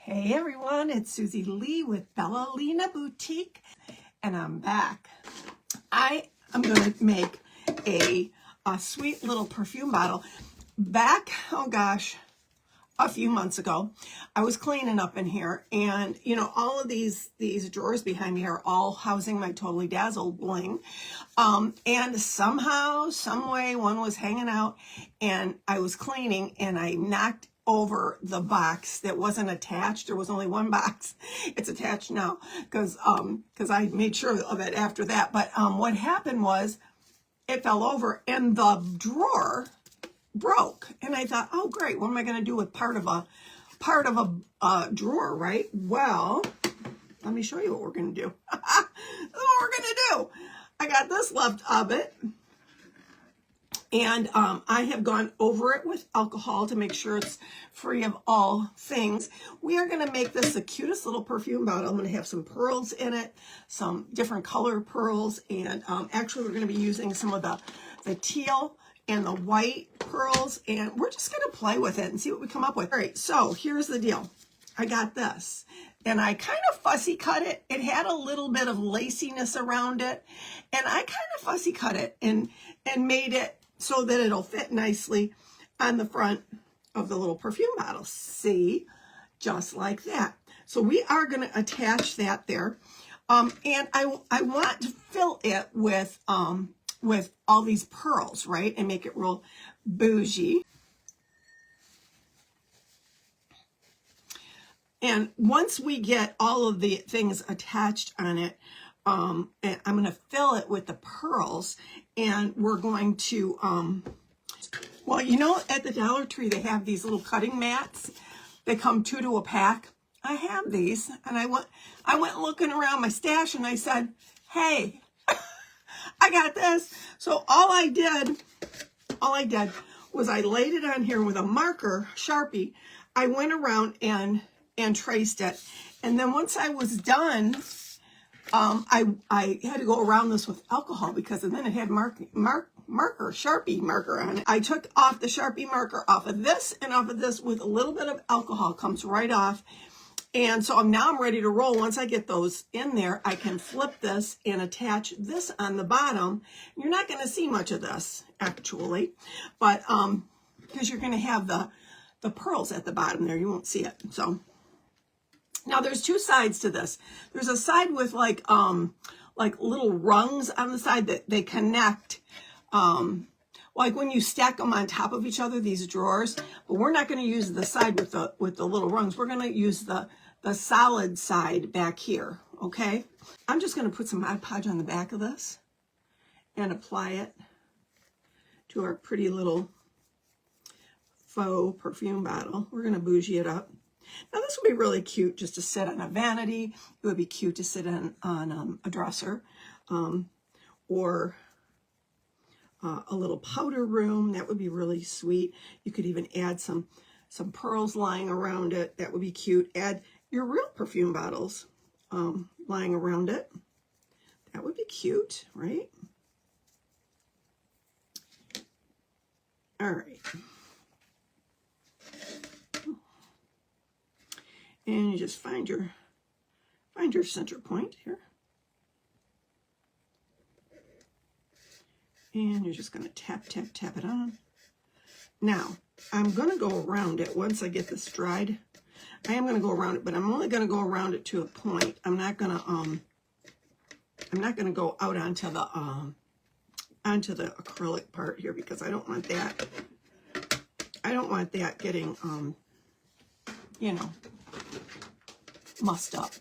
Hey everyone, it's Susie Lee with Bella Lena Boutique, and I'm back. I am going to make a sweet little perfume bottle. Back, oh gosh, a few months ago, I was cleaning up in here, and you know, all of these drawers behind me are all housing my Totally Dazzled bling. And somehow, some way, one was hanging out, and I was cleaning, and I knocked over the box that wasn't attached. There was only one box. It's attached now because I made sure of it after that. But what happened was it fell over and the drawer broke. And I thought, oh great, what am I going to do with part of a drawer, right? Well, let me show you what we're going to do. What we're going to do. I got this left of it. And I have gone over it with alcohol to make sure it's free of all things. We are going to make this the cutest little perfume bottle. I'm going to have some pearls in it, some different color pearls, and actually we're going to be using some of the teal and the white pearls, and we're just going to play with it and see what we come up with. All right, so here's the deal. I got this, and I kind of fussy cut it. It had a little bit of laciness around it, and I kind of fussy cut it and made it so that it'll fit nicely on the front of the little perfume bottle. See, just like that. So we are going to attach that there. And I want to fill it with all these pearls, right? And make it real bougie. And once we get all of the things attached on it, and I'm going to fill it with the pearls, and we're going to, well, you know, at the Dollar Tree, they have these little cutting mats. They come 2 to a pack. I have these, and I went looking around my stash, and I said, hey, I got this. So all I did was I laid it on here with a marker, Sharpie. I went around and traced it. And then once I was done, I had to go around this with alcohol because then it had Sharpie marker on it. I took off the Sharpie marker off of this and off of this with a little bit of alcohol. Comes right off. And so now I'm ready to roll. Once I get those in there, I can flip this and attach this on the bottom. You're not going to see much of this, actually, but because you're going to have the pearls at the bottom there. You won't see it. So now there's 2 sides to this. There's a side with like little rungs on the side that they connect, like when you stack them on top of each other, these drawers. But we're not going to use the side with the little rungs. We're going to use the solid side back here, okay? I'm just going to put some Mod Podge on the back of this and apply it to our pretty little faux perfume bottle. We're going to bougie it up. Now this would be really cute just to sit on a vanity. It would be cute to sit on a dresser, or a little powder room. That would be really sweet. You could even add some pearls lying around it. That would be cute. Add your real perfume bottles lying around it. That would be cute, right? All right. And you just find your center point here. And you're just going to tap it on. Now, I'm going to go around it once I get this dried. I am going to go around it, but I'm only going to go around it to a point. I'm not going to go out onto the acrylic part here because I don't want that. I don't want that getting you know, mussed up.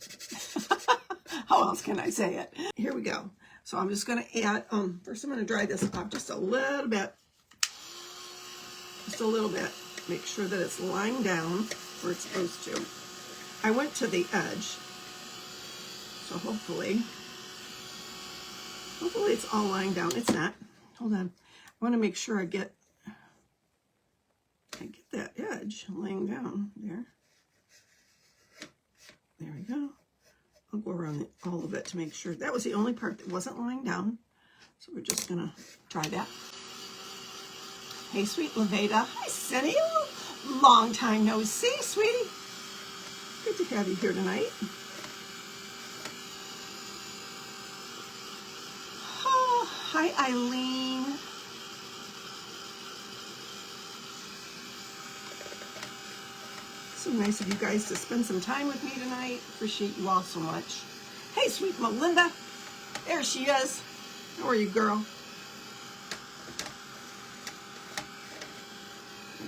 How else can I say it? Here we go. So I'm just going to add, first I'm going to dry this off just a little bit. Just a little bit. Make sure that it's lying down where it's supposed to. I went to the edge. So hopefully it's all lying down. It's not. Hold on. I want to make sure I get that edge laying down there. There we go. I'll go around all of it to make sure. That was the only part that wasn't lying down. So we're just going to try that. Hey, sweet Levada. Hi, Cindy. Long time no see, sweetie. Good to have you here tonight. Oh, hi, Eileen. So nice of you guys to spend some time with me tonight. Appreciate you all so much. Hey, sweet Melinda. There she is. How are you, girl?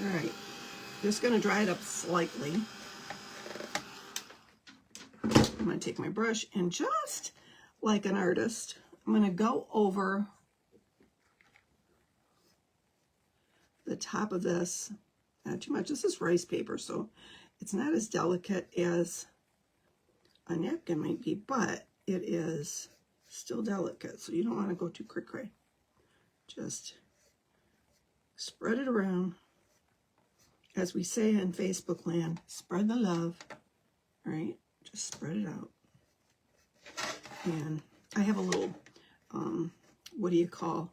All right. Just going to dry it up slightly. I'm going to take my brush and just like an artist, I'm going to go over the top of this. Not too much. This is rice paper, so it's not as delicate as a napkin might be, but it is still delicate, so you don't want to go too cray-cray. Just spread it around. As we say in Facebook land, spread the love, right? Just spread it out. And I have a little, what do you call,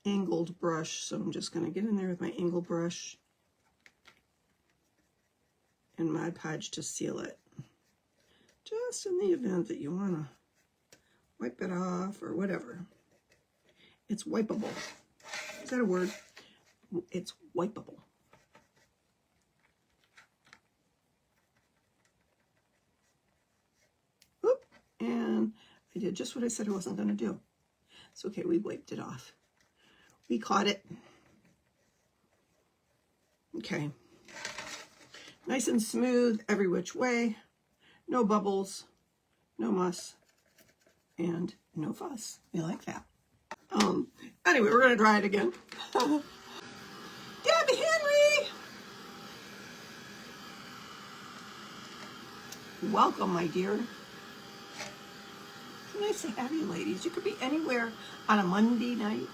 angled brush. So I'm just going to get in there with my angled brush and Mod Podge to seal it. Just in the event that you want to wipe it off or whatever. It's wipeable. Is that a word? It's wipeable. Oop, and I did just what I said I wasn't going to do. It's okay, we wiped it off. We caught it. Okay. Nice and smooth every which way. No bubbles, no muss, and no fuss. We like that. Anyway, we're going to dry it again. Debbie Henry! Welcome, my dear. It's nice to have you, ladies. You could be anywhere on a Monday night.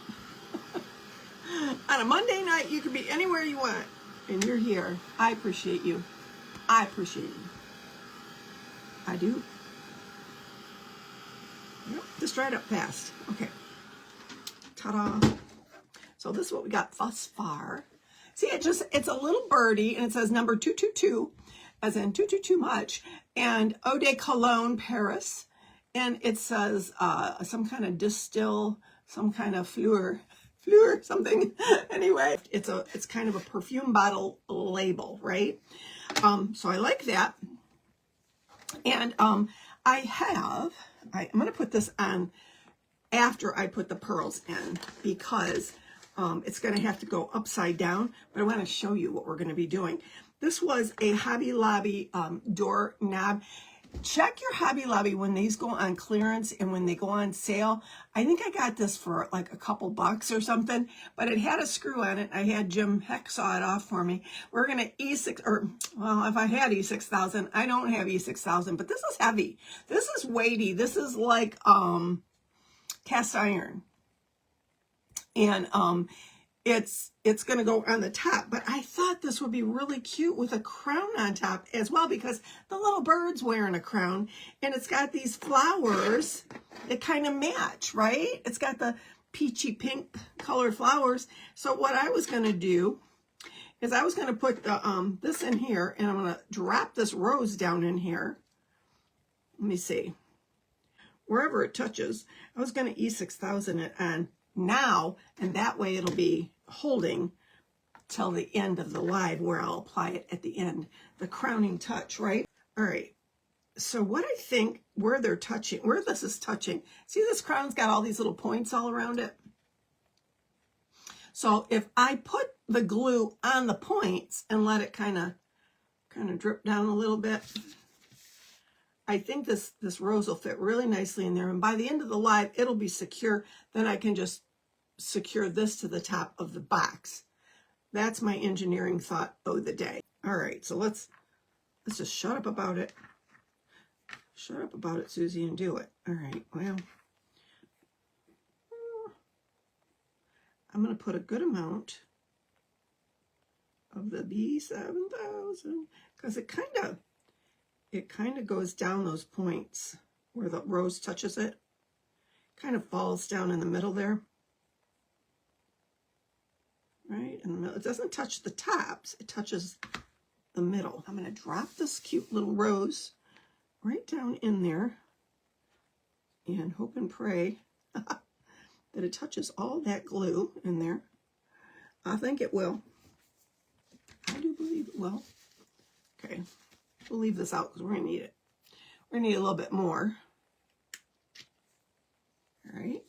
On a Monday night, you could be anywhere you want, and you're here. I appreciate you. I appreciate you. I do. Yep, just dried up fast. Okay. Ta-da. So this is what we got thus far. See, it's a little birdie, and it says number 222, as in 222 much, and Eau de Cologne, Paris. And it says some kind of distill, some kind of fleur something. Anyway, it's kind of a perfume bottle label, right? So I like that. And I'm going to put this on after I put the pearls in, because it's going to have to go upside down, but I want to show you what we're going to be doing. This was a Hobby Lobby door knob. Check your Hobby Lobby when these go on clearance and when they go on sale. I think I got this for like a couple bucks or something, but it had a screw on it. I had Jim Heck saw it off for me. We're going to E6, or well, if I had E6000, I don't have E6000, but this is heavy. This is weighty. This is like cast iron. And it's going to go on the top, but I thought this would be really cute with a crown on top as well, because the little bird's wearing a crown, and it's got these flowers that kind of match, right? It's got the peachy pink colored flowers. So what I was going to do is I was going to put the this in here, and I'm going to drop this rose down in here. Let me see. Wherever it touches, I was going to E6000 it on now, and that way it'll be holding till the end of the live, where I'll apply it at the end, the crowning touch, right? All right, so what I think, where they're touching, where this is touching, see this crown's got all these little points all around it? So if I put the glue on the points and let it kind of drip down a little bit, I think this rose will fit really nicely in there, and by the end of the live, it'll be secure. Then I can just secure this to the top of the box. That's my engineering thought of the day. All right, so let's just shut up about it. Shut up about it, Susie, and do it. All right, well, I'm going to put a good amount of the B7000, because it kind of goes down those points where the rose touches it. Kind of falls down in the middle there. Right in the middle. It doesn't touch the tops. It touches the middle. I'm going to drop this cute little rose right down in there and hope and pray that it touches all that glue in there. I think it will. I do believe it will. Okay, we'll leave this out because we're going to need it. We're going to need a little bit more. All right.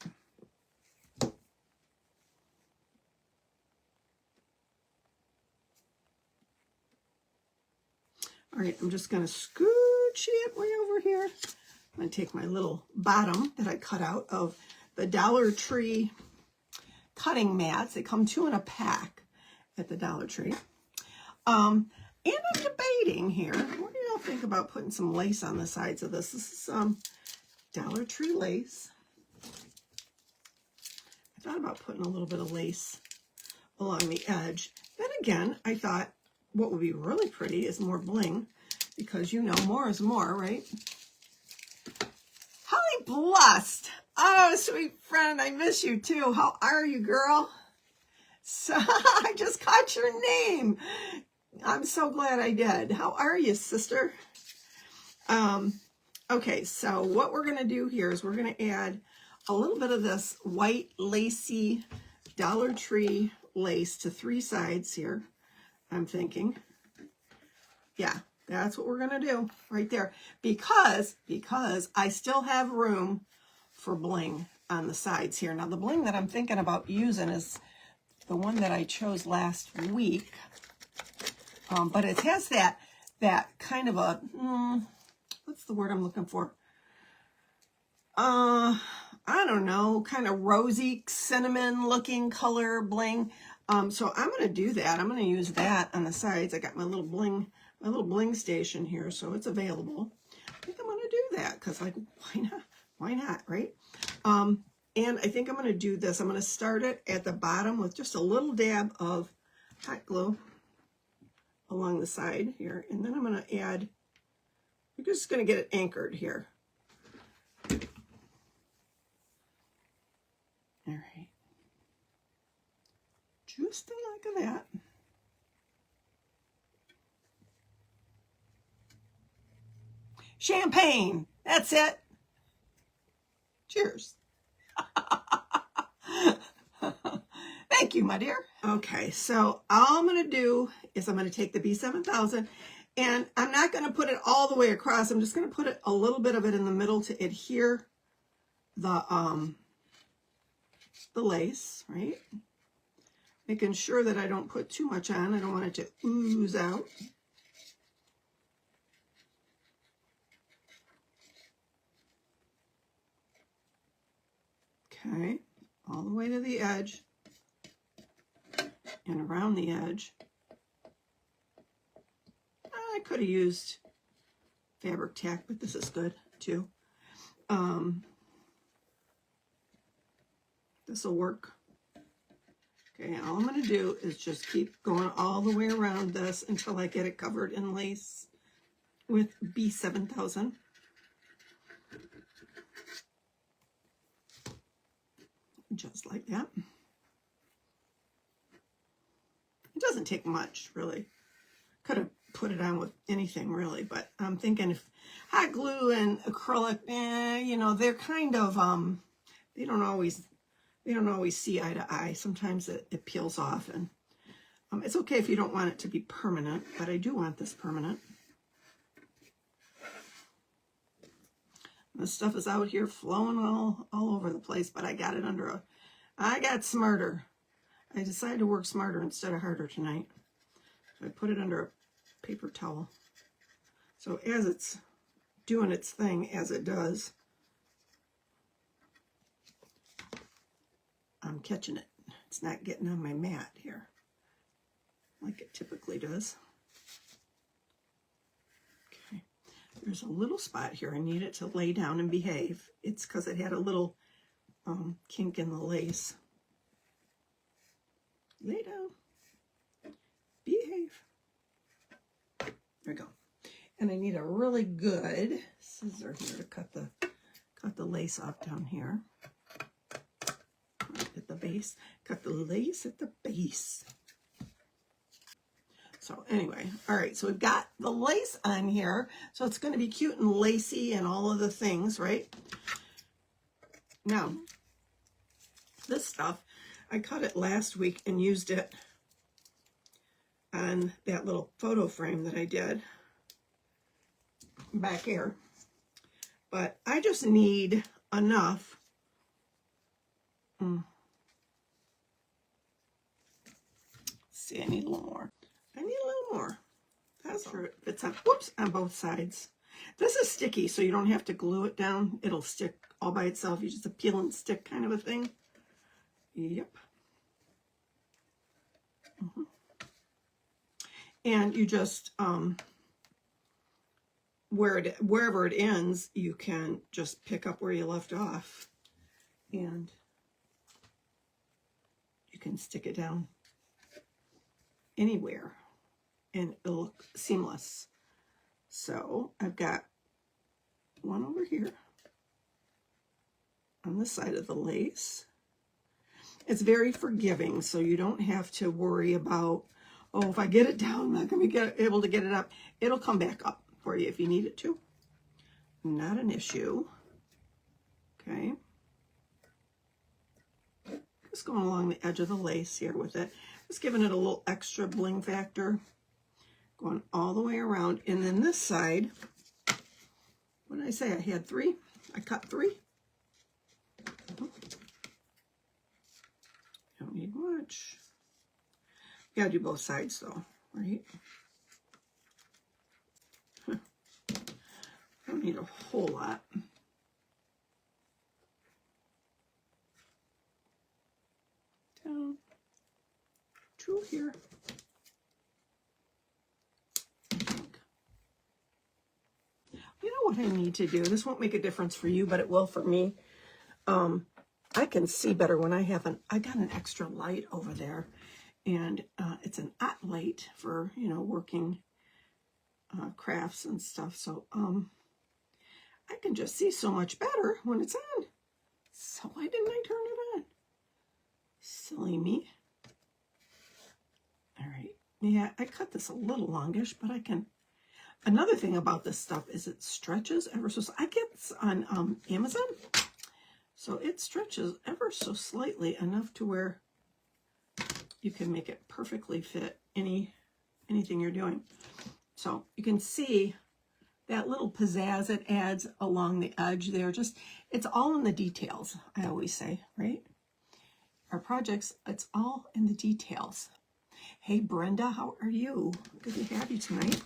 All right, I'm just going to scooch it way over here. I'm going to take my little bottom that I cut out of the Dollar Tree cutting mats. They come 2 in a pack at the Dollar Tree. And I'm debating here. What do y'all think about putting some lace on the sides of this? This is Dollar Tree lace. I thought about putting a little bit of lace along the edge. Then again, I thought what would be really pretty is more bling, because you know more is more, right? Holly Blessed. Oh, sweet friend, I miss you too. How are you, girl? So I just caught your name. I'm so glad I did. How are you, sister? Okay, so what we're going to do here is we're going to add a little bit of this white lacy Dollar Tree lace to 3 sides here, I'm thinking. Yeah, that's what we're going to do right there. Because I still have room for bling on the sides here. Now, the bling that I'm thinking about using is the one that I chose last week. But it has that kind of a, what's the word I'm looking for? I don't know, kind of rosy cinnamon looking color bling. So I'm going to do that. I'm going to use that on the sides. I got my little bling station here, so it's available. I think I'm going to do that because, like, why not? Why not, right? And I think I'm going to do this. I'm going to start it at the bottom with just a little dab of hot glue along the side here. And then I'm going to add, we're just going to get it anchored here. All right. Just like that. Champagne. That's it. Cheers. Thank you, my dear. Okay, so all I'm going to do is I'm going to take the B7000, and I'm not going to put it all the way across. I'm just going to put it a little bit of it in the middle to adhere the lace, right? Making sure that I don't put too much on. I don't want it to ooze out. Okay, all the way to the edge and around the edge. I could have used fabric tack, but this is good too. This will work. Okay, all I'm going to do is just keep going all the way around this until I get it covered in lace with B7000. Just like that. It doesn't take much, really. Could have put it on with anything, really, but I'm thinking if hot glue and acrylic, you know, they're kind of, they don't always see eye to eye. Sometimes it peels off, and it's okay if you don't want it to be permanent, but I do want this permanent. This stuff is out here flowing all over the place, but I got it under I got smarter. I decided to work smarter instead of harder tonight. So I put it under a paper towel. So as it's doing its thing, as it does, I'm catching it. It's not getting on my mat here like it typically does. Okay. There's a little spot here. I need it to lay down and behave. It's because it had a little kink in the lace. Lay down. Behave. There we go. And I need a really good scissor here to cut the lace off down here. At the base. Cut the lace at the base. So anyway, all right, so we've got the lace on here. So it's going to be cute and lacy and all of the things, right? Now, this stuff, I cut it last week and used it on that little photo frame that I did back here. But I just need enough. Let's see, I need a little more. I need a little more. That's sure it fits on, whoops, on both sides. This is sticky, so you don't have to glue it down. It'll stick all by itself. You just a peel and stick kind of a thing. Yep. And you just, wherever it ends, you can just pick up where you left off. And you can stick it down anywhere. And it'll look seamless. So I've got one over here on the side of the lace. It's very forgiving, so you don't have to worry about, oh, if I get it down, I'm not going to be able to get it up. It'll come back up for you if you need it to. Not an issue. Okay. Just going along the edge of the lace here with it. Just giving it a little extra bling factor. Going all the way around. And then this side, what did I say? I had 3. I cut 3. Don't need much. You gotta do both sides though, right? Don't need a whole lot. Down. 2 here. You know what I need to do? This won't make a difference for you, but it will for me. I can see better when I got an extra light over there, and it's an at light for, you know, working crafts and stuff. So I can just see so much better when it's on. So why didn't I turn it on? Silly me. All right. Yeah, I cut this a little longish, but I can. Another thing about this stuff is it stretches ever so. I get this on Amazon, so it stretches ever so slightly enough to where you can make it perfectly fit anything you're doing. So you can see that little pizzazz it adds along the edge there. Just, it's all in the details, I always say, right? Our projects, it's all in the details. Hey, Brenda, how are you? Good to have you tonight.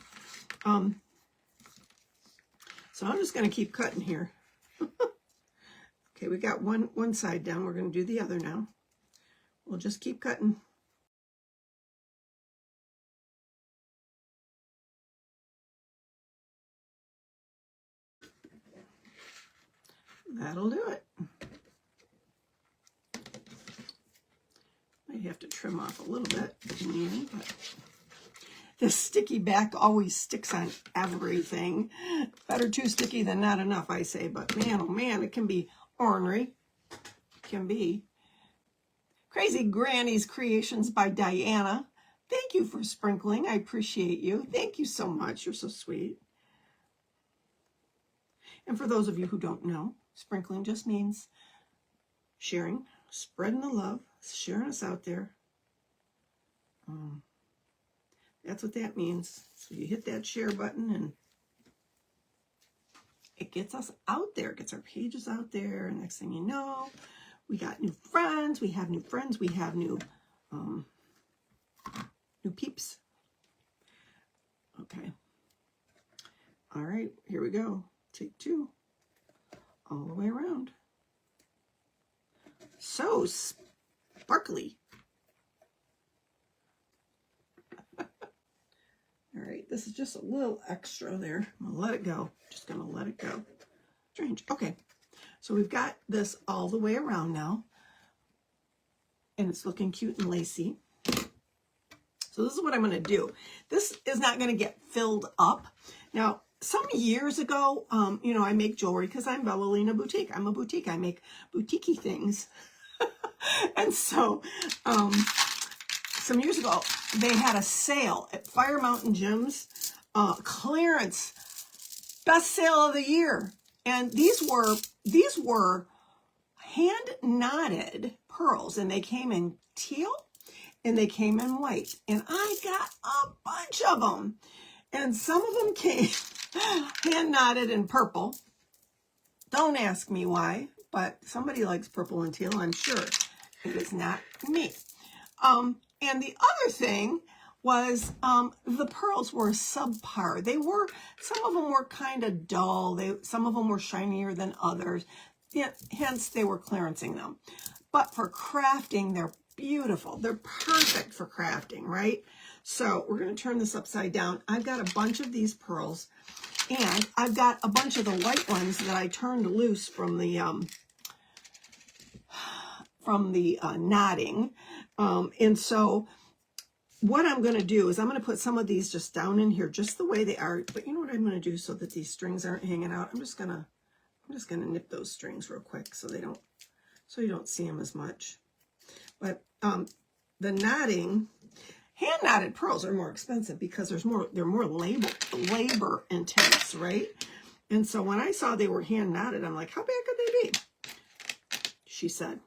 So I'm just going to keep cutting here. Okay, we got one side down. We're going to do the other now. We'll just keep cutting. That'll do it. Might have to trim off a little bit in the end, but this sticky back always sticks on everything. Better too sticky than not enough, I say. But man, oh man, it can be ornery. It can be. Crazy Granny's Creations by Diana. Thank you for sprinkling. I appreciate you. Thank you so much. You're so sweet. And for those of you who don't know, sprinkling just means sharing, spreading the love, sharing us out there. That's what that means. So you hit that share button and it gets us out there, gets our pages out there. And next thing you know, we got new friends, we have new friends, we have new peeps. Okay. All right, here we go. Take 2. All the way around. So sparkly. All right, this is just a little extra there. I'm gonna let it go. Just gonna let it go. Strange. Okay, so we've got this all the way around now, and it's looking cute and lacy. So this is what I'm gonna do. This is not gonna get filled up. Now, some years ago, you know, I make jewelry because I'm Bellolina Boutique. I'm a boutique. I make boutique-y things. And so, some years ago, they had a sale at Fire Mountain Gyms, clearance, best sale of the year. And these were hand knotted pearls, and they came in teal and they came in white. And I got a bunch of them. And some of them came hand knotted in purple. Don't ask me why, but somebody likes purple and teal, I'm sure. It is not me. And the other thing was the pearls were subpar. Some of them were kind of dull. Some of them were shinier than others. Yeah, hence, they were clearancing them. But for crafting, they're beautiful. They're perfect for crafting, right? So we're going to turn this upside down. I've got a bunch of these pearls, and I've got a bunch of the white ones that I turned loose from the knotting. And so what I'm going to do is I'm going to put some of these just down in here, just the way they are. But you know what I'm going to do so that these strings aren't hanging out? I'm just going to nip those strings real quick so you don't see them as much. But the knotting, hand knotted pearls are more expensive because they're more labor intense, right? And so when I saw they were hand knotted, I'm like, how bad could they be? She said.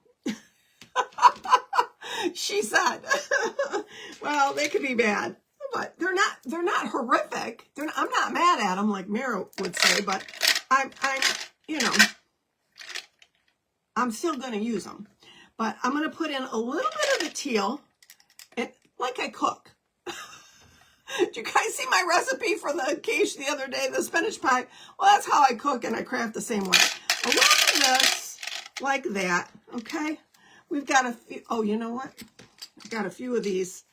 She said, well, they could be bad, but they're not horrific. I'm not mad at them like Mara would say, but I'm still going to use them. But I'm going to put in a little bit of the teal, and like I cook. Did you guys see my recipe for the quiche the other day, the spinach pie? Well, that's how I cook and I craft the same way. A little of this, like that, okay? We've got a few, oh, you know what? I've got a few of these.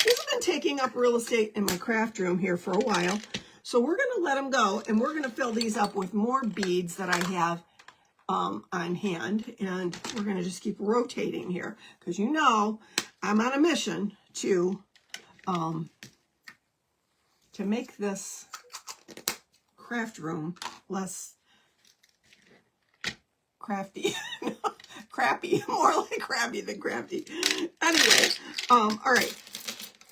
These have been taking up real estate in my craft room here for a while. So we're going to let them go, and we're going to fill these up with more beads that I have on hand. And we're going to just keep rotating here because you know I'm on a mission to make this craft room less crafty. Crappy, more like crabby than crafty. Anyway, all right,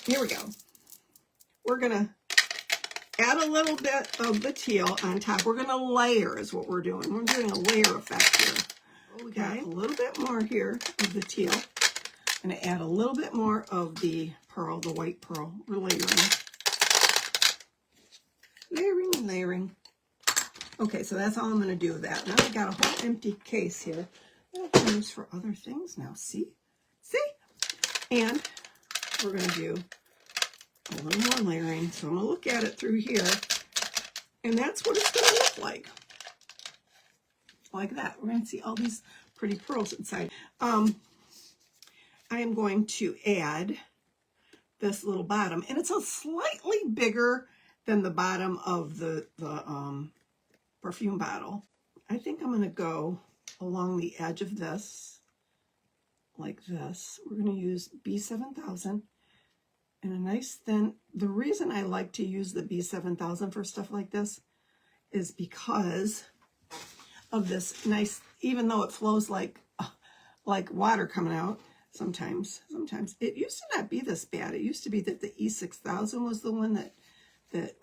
here we go. We're gonna add a little bit of the teal on top. We're gonna layer is what we're doing. We're doing a layer effect here. Okay, a little bit more here of the teal. I'm gonna add a little bit more of the pearl, the white pearl. We're layering. Layering and layering. Okay, so that's all I'm gonna do with that. Now I've got a whole empty case here. I can use for other things now. See? And we're going to do a little more layering. So I'm going to look at it through here, and that's what it's going to look like that. We're going to see all these pretty pearls inside. I am going to add this little bottom, and it's a slightly bigger than the bottom of the perfume bottle. I think I'm going to go along the edge of this, like this. We're going to use B7000 and a nice thin. The reason I like to use the B7000 for stuff like this is because of this nice, even though it flows like water coming out sometimes. It used to not be this bad. It used to be that the E6000 was the one that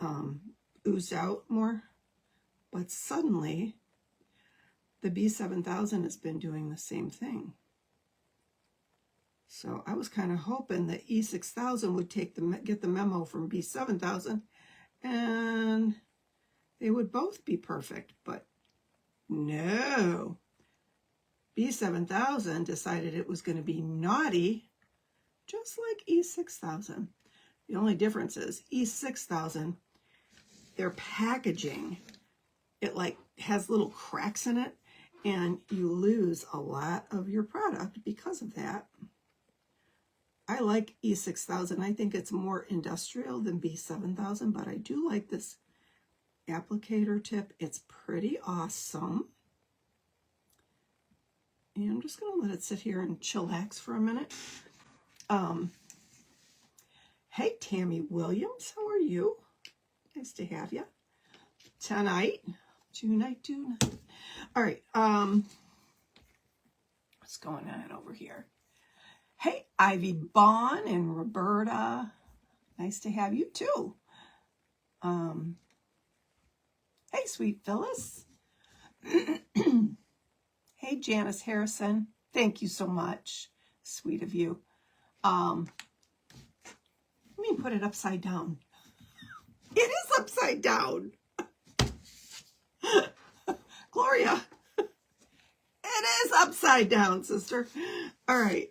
oozed out more, but suddenly the B7000 has been doing the same thing. So I was kind of hoping that E6000 would get the memo from B7000, and they would both be perfect. But no, B7000 decided it was going to be naughty, just like E6000. The only difference is E6000, their packaging, it like has little cracks in it, and you lose a lot of your product because of that. I like E6000. I think it's more industrial than B7000, but I do like this applicator tip. It's pretty awesome. And I'm just going to let it sit here and chillax for a minute. Hey, Tammy Williams, how are you? Nice to have you. Tonight. All right, what's going on over here? Hey, Ivy Bond and Roberta. Nice to have you too. Hey, sweet Phyllis. Hey, Janice Harrison. Thank you so much. Sweet of you. Let me put it upside down. It is upside down. Gloria. It is upside down, sister. All right.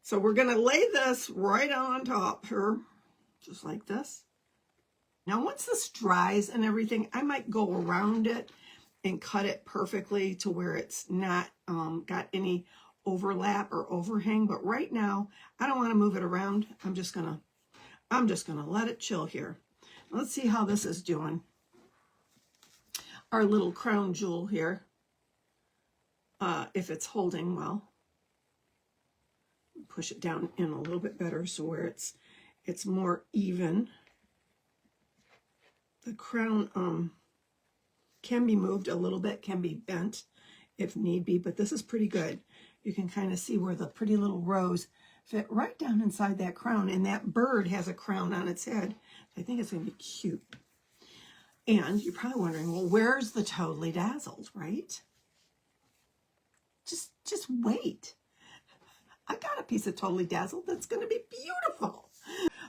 So we're going to lay this right on top here, just like this. Now, once this dries and everything, I might go around it and cut it perfectly to where it's not got any overlap or overhang. But right now, I don't want to move it around. I'm just gonna let it chill here. Let's see how this is doing. Our little crown jewel here, if it's holding well. Push it down in a little bit better so where it's more even. The crown can be moved a little bit, can be bent if need be, but this is pretty good. You can kind of see where the pretty little rose fit right down inside that crown, and that bird has a crown on its head. I think it's going to be cute. And you're probably wondering, well, where's the Totally Dazzled, right? Just wait. I got a piece of Totally Dazzled that's going to be beautiful.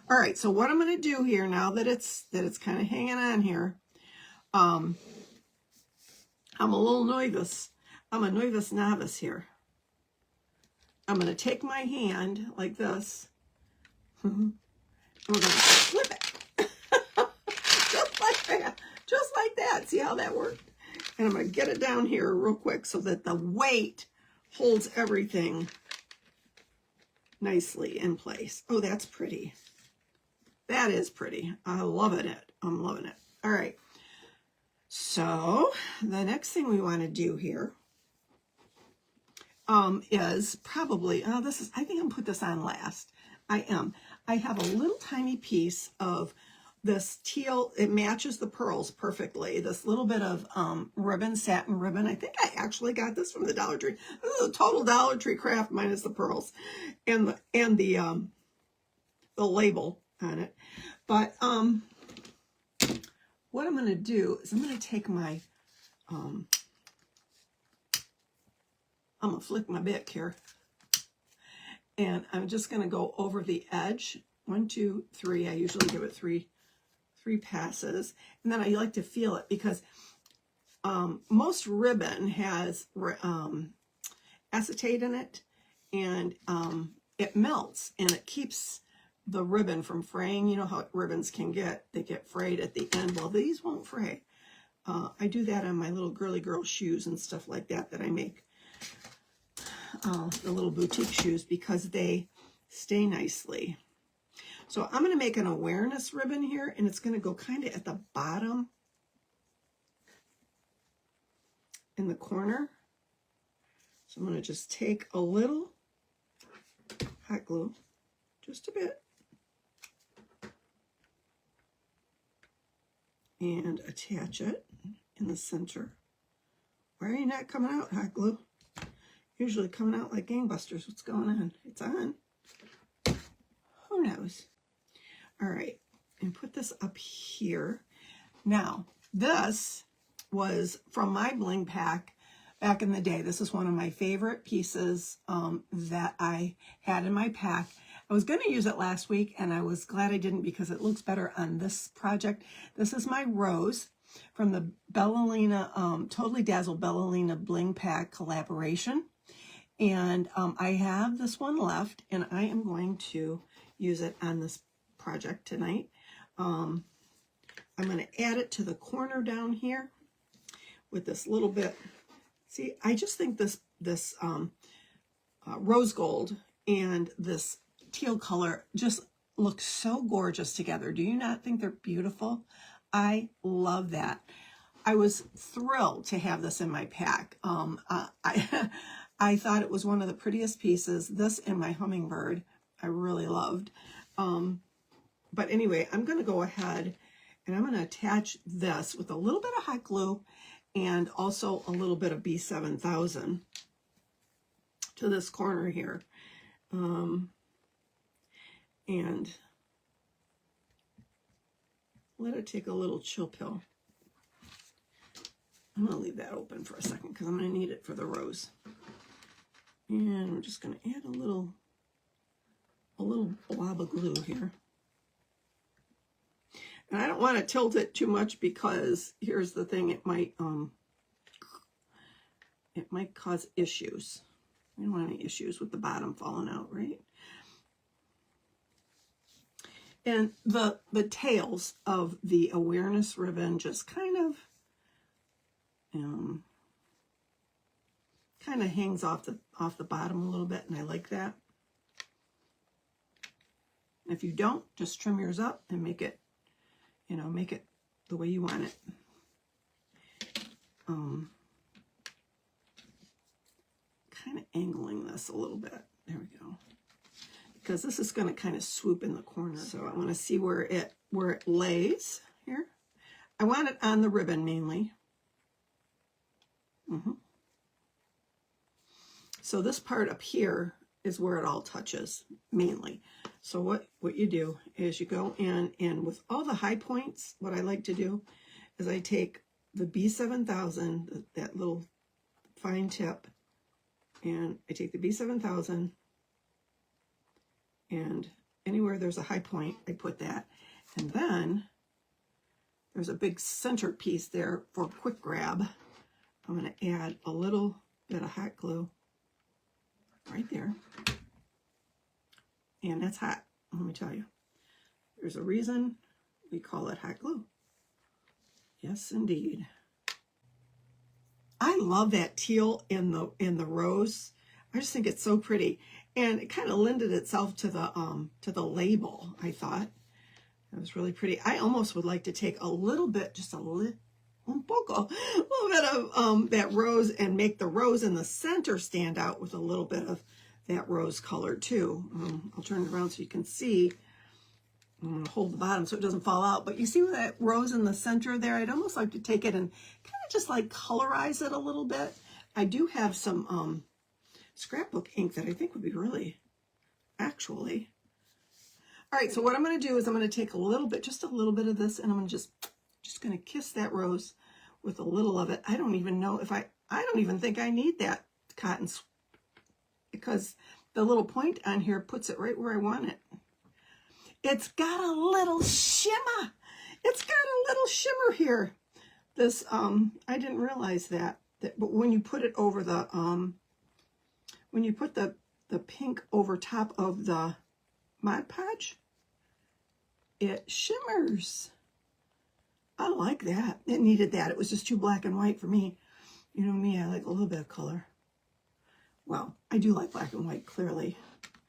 All right, so what I'm going to do here now that it's kind of hanging on here, I'm a little nervous. I'm a nervous novice here. I'm going to take my hand like this. And we're going to flip it. Just like that. Just like that. See how that worked? And I'm going to get it down here real quick so that the weight holds everything nicely in place. Oh, that's pretty. That is pretty. I'm loving it. I'm loving it. All right. So the next thing we want to do here is probably, I think I'm going to put this on last. I have a little tiny piece of this teal. It matches the pearls perfectly. This little bit of ribbon, satin ribbon. I think I actually got this from the Dollar Tree. This is a total Dollar Tree craft minus the pearls and the label on it. But what I'm going to do is I'm going to take my I'm going to flick my bic here. And I'm just going to go over the edge. 1, 2, 3. I usually give it three passes. And then I like to feel it because most ribbon has acetate in it. And it melts. And it keeps the ribbon from fraying. You know how ribbons can get. They get frayed at the end. Well, these won't fray. I do that on my little girly girl shoes and stuff like that I make. The little boutique shoes because they stay nicely. So I'm going to make an awareness ribbon here, and it's going to go kind of at the bottom in the corner. So I'm going to just take a little hot glue, just a bit, and attach it in the center. Why are you not coming out, hot glue? Usually coming out like gangbusters. What's going on? It's on. Who knows? All right. And put this up here. Now, this was from my bling pack back in the day. This is one of my favorite pieces that I had in my pack. I was going to use it last week, and I was glad I didn't because it looks better on this project. This is my rose from the Bellalina, Totally Dazzled Bellalina Bling Pack collaboration. And I have this one left, and I am going to use it on this project tonight. I'm going to add it to the corner down here with this little bit. See, I just think this rose gold and this teal color just look so gorgeous together. Do you not think they're beautiful? I love that. I was thrilled to have this in my pack. I thought it was one of the prettiest pieces. This and my hummingbird I really loved. But anyway, I'm going to go ahead and I'm going to attach this with a little bit of hot glue and also a little bit of B7000 to this corner here. And let it take a little chill pill. I'm going to leave that open for a second because I'm going to need it for the rose. And I'm just going to add a little blob of glue here. And I don't want to tilt it too much because here's the thing, it might cause issues. We don't want any issues with the bottom falling out, right? And the tails of the awareness ribbon just kind of hangs off the bottom a little bit, and I like that. If you don't, just trim yours up and make it, make it the way you want it. Kind of angling this a little bit. There we go. Because this is going to kind of swoop in the corner. So I want to see where it lays here. I want it on the ribbon mainly. So this part up here is where it all touches mainly. So what you do is you go in, and with all the high points, what I like to do is I take the B7000, that little fine tip, and I take the B7000, and anywhere there's a high point, I put that. And then there's a big center piece there for a quick grab. I'm going to add a little bit of hot glue right there. And that's hot, let me tell you. There's a reason we call it hot glue. Yes, indeed. I love that teal in the rose. I just think it's so pretty. And it kind of lended itself to the label, I thought. It was really pretty. I almost would like to take a little bit, just a little bit of that rose and make the rose in the center stand out with a little bit of that rose color too. I'll turn it around so you can see. I'm going to hold the bottom so it doesn't fall out. But you see that rose in the center there? I'd almost like to take it and kind of just like colorize it a little bit. I do have some scrapbook ink that I think would be really, actually. All right, so what I'm going to do is I'm going to take a little bit, just a little bit of this, and I'm going to just going to kiss that rose with a little of it. I don't even know if I don't even think I need that cotton, because the little point on here puts it right where I want it. It's got a little shimmer. It's got a little shimmer here. This, I didn't realize that, but when you put it over the, when you put the pink over top of the Mod Podge, it shimmers. I like that. It needed that. It was just too black and white for me. You know me, I like a little bit of color. Well, I do like black and white, clearly.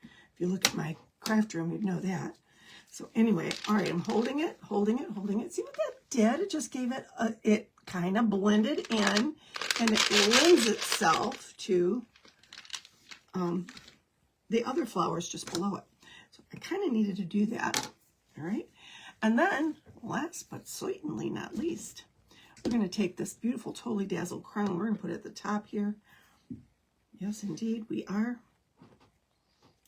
If you look at my craft room, you'd know that. So anyway, all right, I'm holding it. See what that did? It just gave it, it kind of blended in, and it lends itself to the other flowers just below it. So I kind of needed to do that, all right? And then, last but certainly not least, we're going to take this beautiful Totally Dazzled crown. We're going to put it at the top here. Yes, indeed, we are.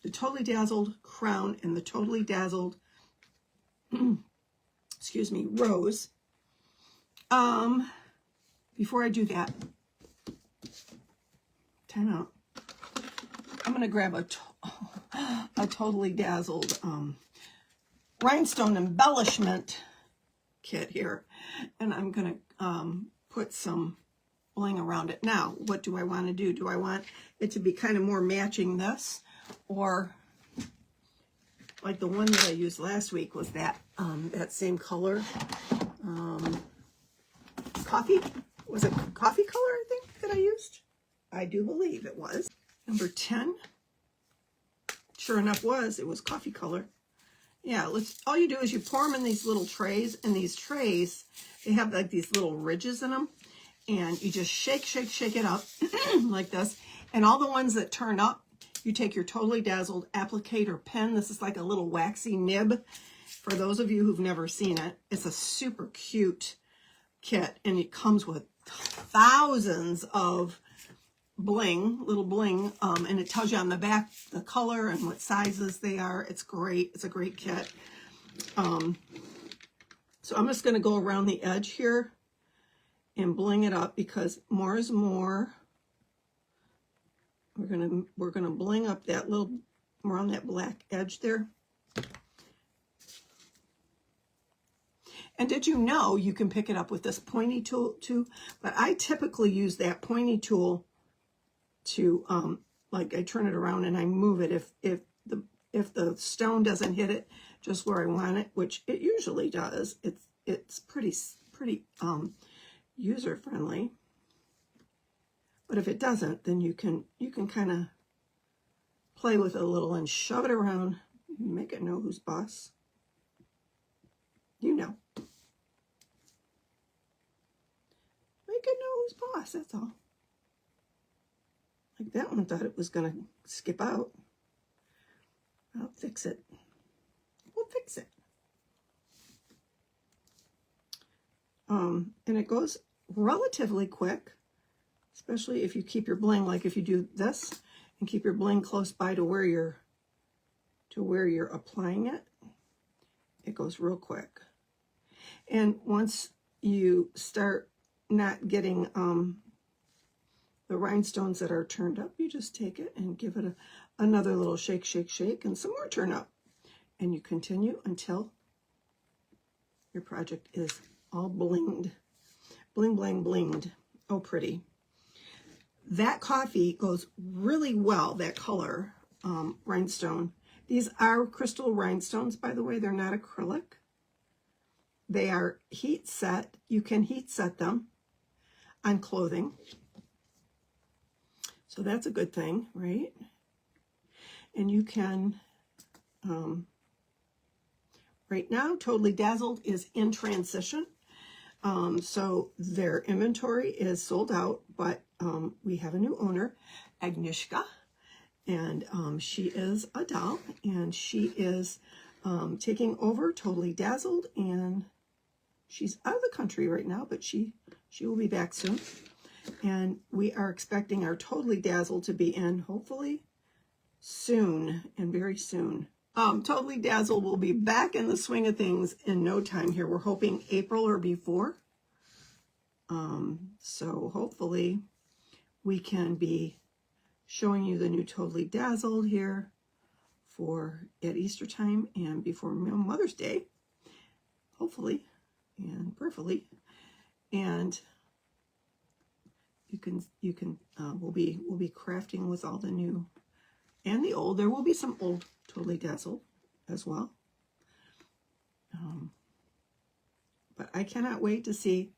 The Totally Dazzled crown and the Totally Dazzled, excuse me, rose. Before I do that, time out. I'm going to grab a Totally Dazzled rhinestone embellishment kit here, and I'm going to put some bling around it. Now, what do I want to do? Do I want it to be kind of more matching this, or like the one that I used last week was that that same color, coffee? Was it coffee color, I think, that I used? I do believe it was. Number 10. Sure enough it was coffee color. Yeah, all you do is you pour them in these little trays, and these trays, they have like these little ridges in them, and you just shake it up like this. And all the ones that turn up, you take your Totally Dazzled applicator pen. This is like a little waxy nib. For those of you who've never seen it, it's a super cute kit, and it comes with thousands of bling, little bling, and it tells you on the back the color and what sizes they are. It's great. It's a great kit. So I'm just going to go around the edge here and bling it up because more is more. We're gonna bling up that little around that black edge there. And did you know you can pick it up with this pointy tool too? But I typically use that pointy tool to like I turn it around and I move it if the stone doesn't hit it just where I want it, which it usually does. It's pretty user friendly. But if it doesn't, then you can kind of play with it a little and shove it around, make it know who's boss. You know. Make it know who's boss, that's all. Like that one thought it was going to skip out. I'll fix it. We'll fix it. And it goes relatively quick, especially if you keep your bling, like if you do this and keep your bling close by to where you're applying it, it goes real quick. And once you start not getting the rhinestones that are turned up, you just take it and give it another little shake, shake, shake, and some more turn up. And you continue until your project is all blinged. Bling, bling, blinged. Oh, pretty. That coffee goes really well, that color rhinestone. These are crystal rhinestones, by the way. They're not acrylic. They are heat set. You can heat set them on clothing. So that's a good thing, right? And you can, right now, Totally Dazzled is in transition. So their inventory is sold out, but we have a new owner, Agnieszka, and she is a doll, and she is taking over Totally Dazzled, and she's out of the country right now, but she will be back soon. And we are expecting our Totally Dazzled to be in, hopefully, soon, and very soon. Totally Dazzled will be back in the swing of things in no time here. We're hoping April or before. So hopefully we can be showing you the new Totally Dazzled here at Easter time and before Mother's Day, hopefully and prayerfully. And we'll be crafting with all the new and the old. There will be some old Totally Dazzled as well. But I cannot wait to see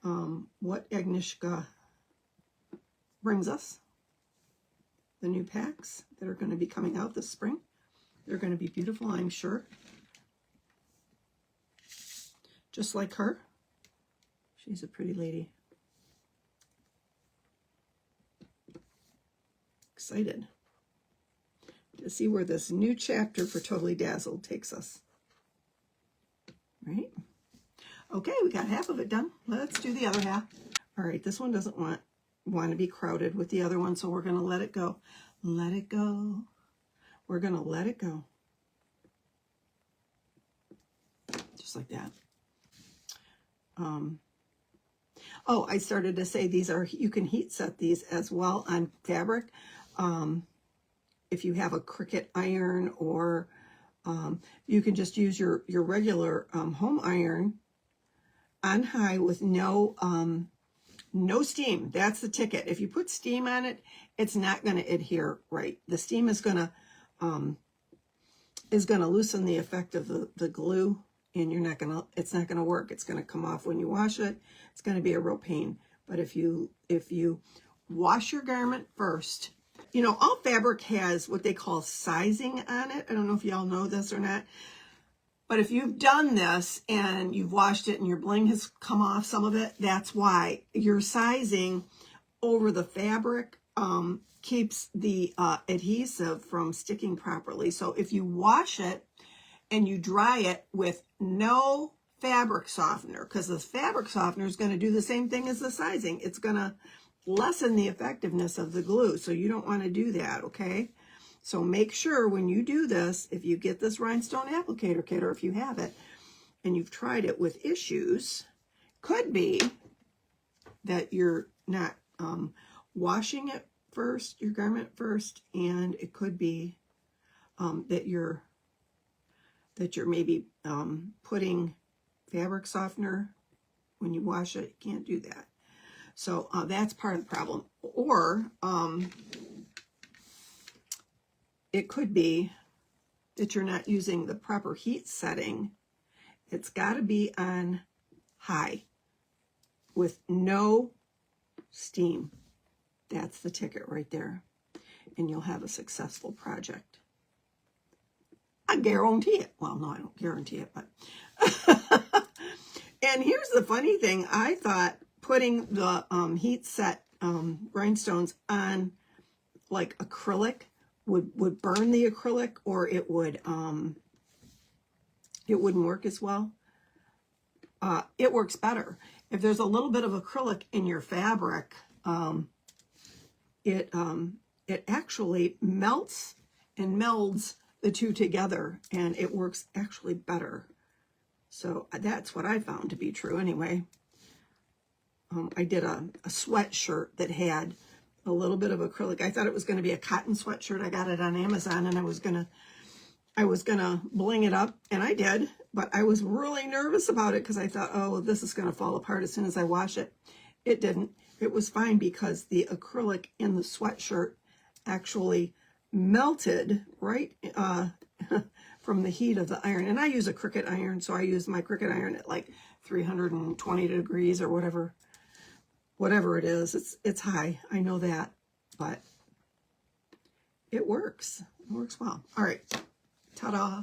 what Agnieszka brings us. The new packs that are going to be coming out this spring. They're going to be beautiful, I'm sure. Just like her. She's a pretty lady. Excited to see where this new chapter for Totally Dazzled takes us. Right? Okay, we got half of it done. Let's do the other half. All right, this one doesn't want to be crowded with the other one, so we're going to let it go. Let it go. We're going to let it go. Just like that. Oh, I started to say you can heat set these as well on fabric. If you have a Cricut iron, or you can just use your regular home iron on high with no steam. That's the ticket. If you put steam on it, it's not going to adhere right. The steam is going to loosen the effect of the glue, and it's not going to work. It's going to come off when you wash it. It's going to be a real pain. But if you wash your garment first, all fabric has what they call sizing on it. I don't know if y'all know this or not. But if you've done this and you've washed it and your bling has come off some of it, that's why your sizing over the fabric keeps the adhesive from sticking properly. So if you wash it and you dry it with no fabric softener, because the fabric softener is going to do the same thing as the sizing. It's going lessen the effectiveness of the glue. So you don't want to do that, okay? So make sure when you do this, if you get this rhinestone applicator kit, or if you have it and you've tried it with issues, could be that you're not washing it first, your garment first, and it could be that you're maybe putting fabric softener when you wash it. You can't do that. So that's part of the problem. Or it could be that you're not using the proper heat setting. It's got to be on high with no steam. That's the ticket right there. And you'll have a successful project. I guarantee it. Well, no, I don't guarantee it, but. And here's the funny thing. I thought putting the heat set rhinestones on like acrylic would burn the acrylic, or it wouldn't work as well. It works better. If there's a little bit of acrylic in your fabric, it actually melts and melds the two together, and it works actually better. So that's what I found to be true anyway. I did a sweatshirt that had a little bit of acrylic. I thought it was going to be a cotton sweatshirt. I got it on Amazon, and I was gonna bling it up, and I did, but I was really nervous about it because I thought, oh, this is going to fall apart as soon as I wash it. It didn't. It was fine because the acrylic in the sweatshirt actually melted right from the heat of the iron. And I use a Cricut iron, so I use my Cricut iron at like 320 degrees or whatever it is. It's high, I know that, but it works. It works well. All right, ta-da.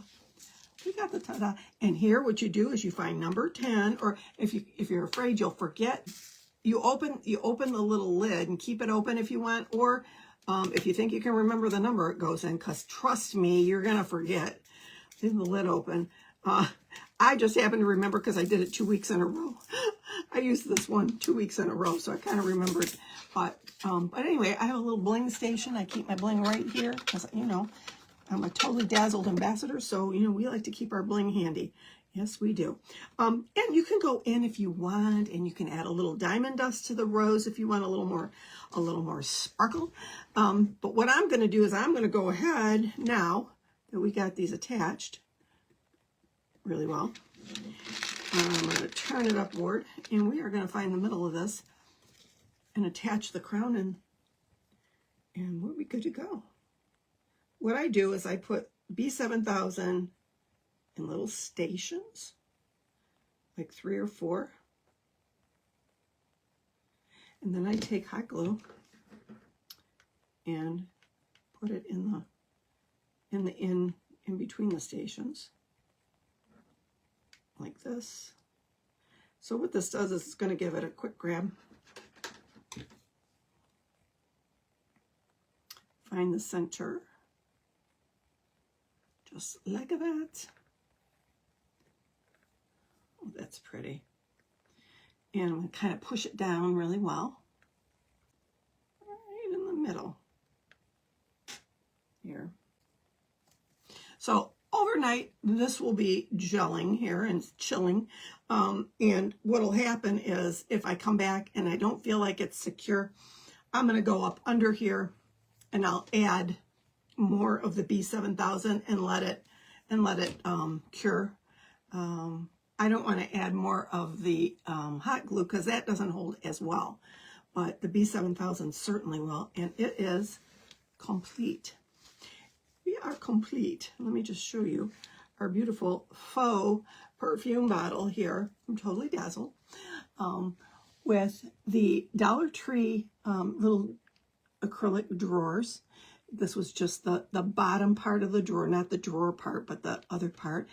We got the ta-da. And here what you do is you find number 10, or if you're afraid you'll forget, you open the little lid and keep it open if you want, or if you think you can remember the number it goes in, because trust me, you're going to forget. Leave the lid open. I just happen to remember because I did it 2 weeks in a row. I used this one 2 weeks in a row, so I kind of remembered. But anyway, I have a little bling station. I keep my bling right here because, you know, I'm a totally dazzled ambassador, so, you know, we like to keep our bling handy. Yes, we do. And you can go in if you want, and you can add a little diamond dust to the rose if you want a little more sparkle. But what I'm going to do is I'm going to go ahead now that we got these attached really well. I'm going to turn it upward, and we are going to find the middle of this and attach the crown and we'll be good to go. What I do is I put B7000 in little stations, like 3 or 4. And then I take hot glue and put it in between the stations, like this. So what this does is it's going to give it a quick grab. Find the center, just like that. Oh, that's pretty. And I'm going to kind of push it down really well, right in the middle here. So overnight, this will be gelling here and chilling. And what'll happen is if I come back and I don't feel like it's secure, I'm going to go up under here and I'll add more of the B7000 and let it cure. I don't want to add more of the hot glue because that doesn't hold as well, but the B7000 certainly will, and it is complete. We are complete. Let me just show you our beautiful faux perfume bottle here. I'm totally dazzled. With the Dollar Tree little acrylic drawers. This was just the bottom part of the drawer, not the drawer part, but the other part.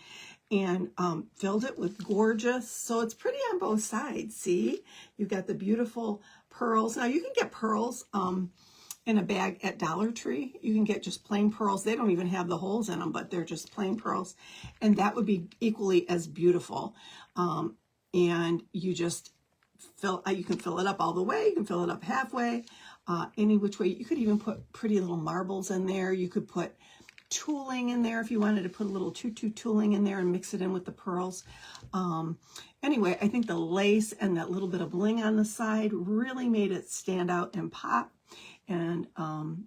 And filled it with gorgeous, so it's pretty on both sides, see? You've got the beautiful pearls. Now you can get pearls in a bag at Dollar Tree. You can get just plain pearls. They don't even have the holes in them, but they're just plain pearls. And that would be equally as beautiful. And you just you can fill it up all the way. You can fill it up halfway, any which way. You could even put pretty little marbles in there. You could put tooling in there if you wanted to put a little tutu tooling in there and mix it in with the pearls. Anyway, I think the lace and that little bit of bling on the side really made it stand out and pop. And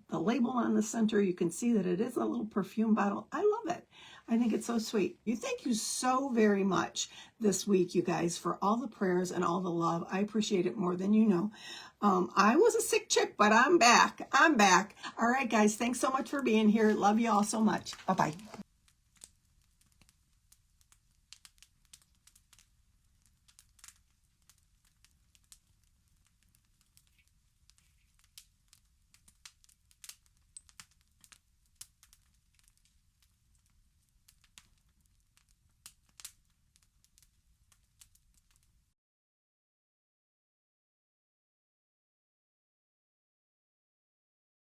the label on the center, you can see that it is a little perfume bottle. I love it. I think it's so sweet. Thank you so very much this week, you guys, for all the prayers and all the love. I appreciate it more than you know. I was a sick chick, but I'm back. I'm back. All right, guys, thanks so much for being here. Love you all so much. Bye-bye.